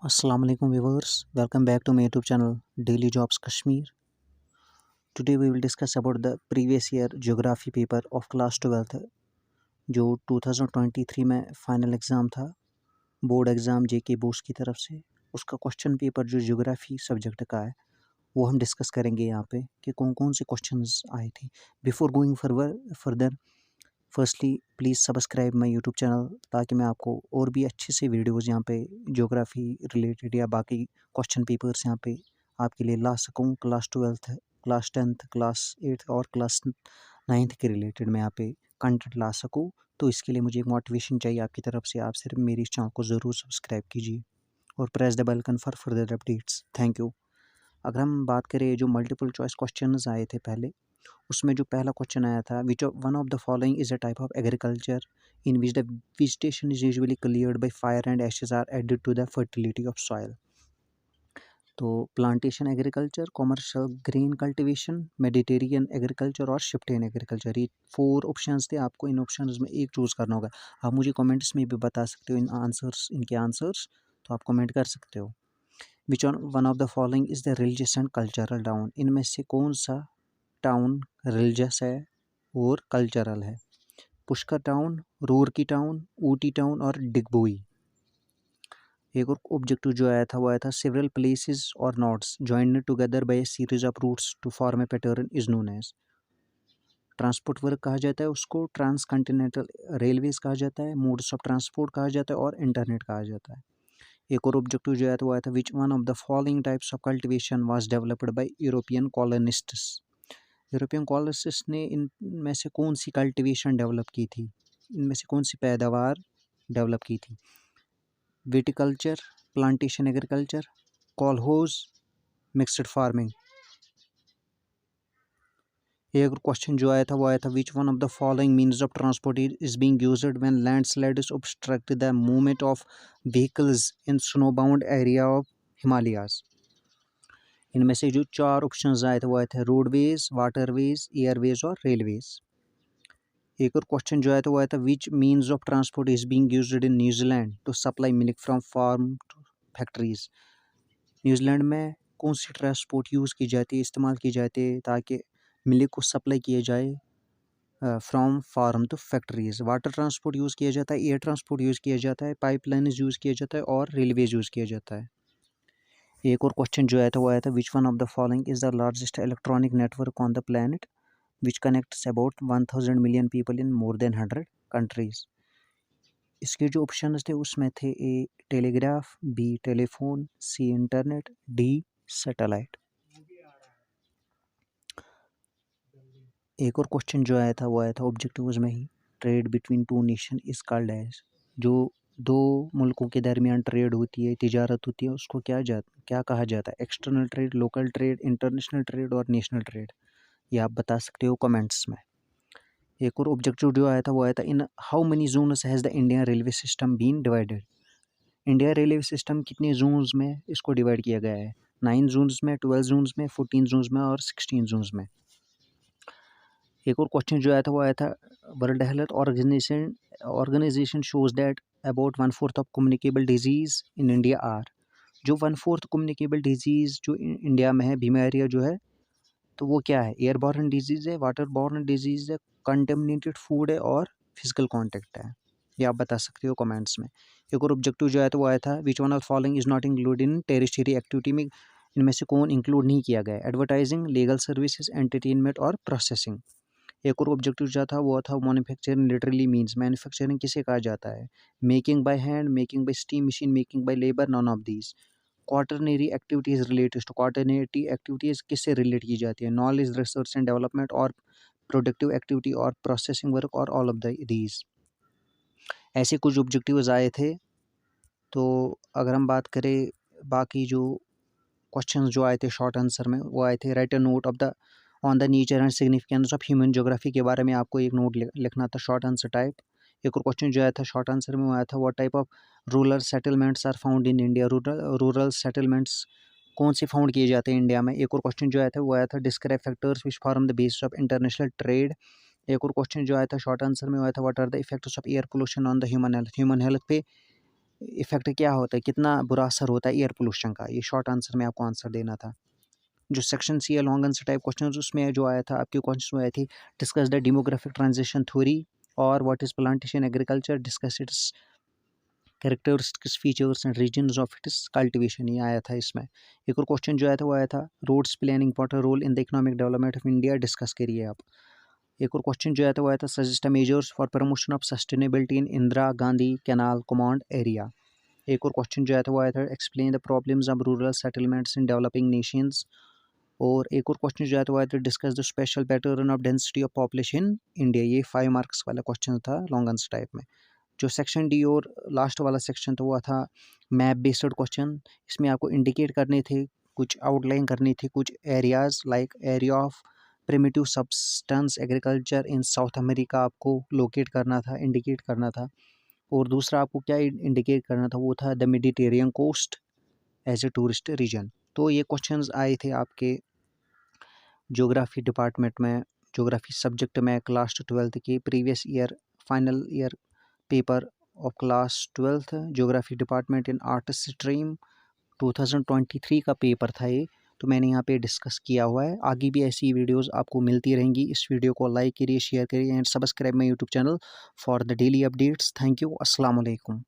Assalamu alaikum viewers, welcome back to my YouTube channel Daily Jobs Kashmir. Today we will discuss about the previous year geography paper of class 12th जो 2023 में final exam था, board exam जेके बोस की तरफ से। उसका question paper जो geography subject का है वो हम डिस्कस करेंगे यहाँ पे कि कौन कौन से क्वेश्चंस आए थे। Before going further firstly please subscribe my YouTube channel ताकि मैं आपको और भी अच्छे से वीडियोज़ यहाँ पे ज्योग्राफी रिलेटेड या बाकी क्वेश्चन पेपर्स यहाँ पे आपके लिए ला सकूँ। Class 12th, class 10th, class 8th और क्लास 9th के रिलेटेड मैं यहाँ पे कंटेंट ला सकूँ। तो इसके लिए मुझे एक मोटिवेशन चाहिए आपकी तरफ से। आप सिर्फ मेरी इस चैनल को ज़रूर सब्सक्राइब कीजिए और press the bell icon for further updates. Thank you. अगर हम बात करें जो मल्टीपल चॉइस क्वेश्चंस आए थे पहले, उसमें जो पहला क्वेश्चन आया था, which one of the following is a type of agriculture in which the vegetation is usually cleared by fire and ashes are added to the fertility of soil. तो plantation agriculture, commercial grain cultivation, Mediterranean agriculture और shifting agriculture, ये 4 options थे। आपको इन options में एक choose करना होगा। आप मुझे कमेंट्स में भी बता सकते हो इनके आंसर्स, तो आप कमेंट कर सकते हो। विच one of the following is the religious and cultural town, इनमें से कौन सा टाउन रिलीजियस है और कल्चरल है? Pushkar town, Roorkee town, Ooty town और डिगबोई। एक और ऑब्जेक्टिव जो आया था वो आया था, सेवरल प्लेसेस और nodes joined together by a series of routes to form a pattern is known as. Transport work कहा जाता है उसको, ट्रांस कॉन्टिनेंटल रेलवेज कहा जाता है, मोड्स ऑफ ट्रांसपोर्ट कहा जाता है और इंटरनेट कहा जाता है। एक और ऑब्जेक्टिव जो आया था वो आया था, which one of the following types of cultivation was developed by European colonists. European colonist ने इनमें से कौन सी कल्टीवेशन डेवलप की थी, इनमें से कौन सी पैदावार डेवलप की थी? Viticulture, plantation agriculture, kolkhoz, mixed farming. एक क्वेश्चन जो आया था वो आया था, which one of the following means of transport is being used when landslides obstruct the movement of vehicles in snowbound area of Himalayas. इनमें से जो 4 ऑप्शंस आए थे वो आए थे, रोडवेज, वाटरवेज, एयरवेज और रेलवेज। एक और क्वेश्चन जो आया था वो आया था, which means of transport is being used in New Zealand to supply milk from farm to factories. New Zealand में कौन सी ट्रांसपोर्ट यूज़ की जाती है, इस्तेमाल की जाती है ताकि मिल्क को सप्लाई किया जाए from farm to factories? Water transport use किया जाता है, एयर ट्रांसपोर्ट यूज़ किया जाता है, पाइपलाइन यूज़ किया जाता है और रेलवेज यूज़ किया जाता है। एक और क्वेश्चन जो आया था वो आया था, which one of the following is the largest electronic network on the planet which connects about 1000 million people in more than 100 countries। इसके जो ऑप्शंस थे उसमें थे, ए टेलीग्राफ, बी टेलीफोन, सी इंटरनेट, डी सैटेलाइट। एक और क्वेश्चन जो आया था वो आया था ऑब्जेक्टिव्स में ही, trade between two nation is called as. जो दो मुल्कों के दरमियान ट्रेड होती है, तिजारत होती है, उसको क्या कहा जाता है? External trade, local trade, international trade और नेशनल ट्रेड। ये आप बता सकते हो कमेंट्स में। एक और ऑब्जेक्टिव जो आया था वो आया था, in how many zones has the Indian railway system been divided. India railway system कितने जोन्स में इसको डिवाइड किया गया है? 9 जोन्स में, 12 जोन्स में, 14 जोन्स में और 16 जोन्स में। एक और क्वेश्चन जो आया था वो आया था, World Health Organization shows that about 1/4 of communicable disease in India are. जो 1/4 कम्युनिकेबल डिजीज़ जो इंडिया में है, बीमारियाँ जो है, तो वो क्या है? एयरबॉर्न डिजीज़ है, वाटर बॉर्न डिजीज़ है, कंटेमिनेटेड फूड है और फिजिकल कांटेक्ट है। ये आप बता सकते हो कमेंट्स में। एक और ऑब्जेक्टिव जो आया था वो आया था, which one of following is not include in territory activity में, इनमें से कौन इंक्लूड नहीं किया गया है? एडवर्टाइजिंग, लीगल सर्विसेज, एंटरटेनमेंट और प्रोसेसिंग। एक और ऑब्जेक्टिव जो था वो था, मैन्युफैक्चरिंग लिटरली मीन्स, मैन्युफैक्चरिंग किसे कहा जाता है? Making by hand, making by steam machine, making by labour, none of these. Quaternary activities related to, quaternary activities किससे रिलेट की जाती है? नॉलेज, रिसर्च एंड डेवलपमेंट और प्रोडक्टिव एक्टिविटी और प्रोसेसिंग वर्क और ऑल ऑफ दीज। ऐसे कुछ objectives आए थे। तो अगर हम बात करें बाकी जो क्वेश्चंस जो आए थे शॉर्ट आंसर में, वो आए थे, right a note of the on the nature and significance of human geography के बारे में आपको एक नोट लिखना था, शॉर्ट आंसर टाइप। एक और क्वेश्चन जो आया था शॉर्ट आंसर में वो आया था, what type of rural settlements are found in India. Rural settlements कौन से फाउंड किए जाते हैं इंडिया में? एक और क्वेश्चन जो आया था वो आया था, describe factors which form the basis of international trade. एक और क्वेश्चन जो आया था शॉर्ट आंसर में वो आया था, what are the effects of air pollution on the human health. Human health पे इफ़ेक्ट क्या होता है, कितना बुरा असर होता है एयर पोल्यूशन का। ये शॉर्ट आंसर में आपको आंसर देना था। जो सेक्शन सी है लॉन्ग आंसर टाइप क्वेश्चन, उसमें जो आया था आपके क्वेश्चन आए थे, discuss the demographic transition theory और what is plantation agriculture, discuss its characteristics features and reasons of its cultivation, ये आया था इसमें। एक और क्वेश्चन जो आया था वो आया था, roads play an important role in the economic development of India, discuss करिए आप। एक और क्वेश्चन जो आया था वो आया था, suggest measures for promotion of sustainability in Indira Gandhi canal command area. एक और क्वेश्चन जो आया था वो आया था, explain the problems of rural settlements in developing Nations. और एक और क्वेश्चन जो आया था वो आया था, discuss the special pattern of density of population in India. ये 5 मार्क्स वाला क्वेश्चन था लॉन्ग आंसर टाइप में। जो सेक्शन डी और लास्ट वाला सेक्शन था वो था मैप बेस्ड क्वेश्चन। इसमें आपको इंडिकेट करने थे, कुछ आउटलाइन करनी थी, कुछ areas like area of primitive substance agriculture in south America आपको लोकेट करना था, इंडिकेट करना था। और दूसरा आपको क्या इंडिकेट करना था, वो था the Mediterranean coast as a tourist region. तो ये क्वेश्चंस आए थे आपके ज्योग्राफी डिपार्टमेंट में, ज्योग्राफी सब्जेक्ट में क्लास 12th के previous year final year paper of class 12th geography department in arts stream 2023 का पेपर था ये। तो मैंने यहाँ पे डिस्कस किया हुआ है। आगे भी ऐसी वीडियोस आपको मिलती रहेंगी। इस वीडियो को लाइक करिए, शेयर करिए and subscribe my YouTube channel for the daily updates. Thank you. अस्सलाम वालेकुम।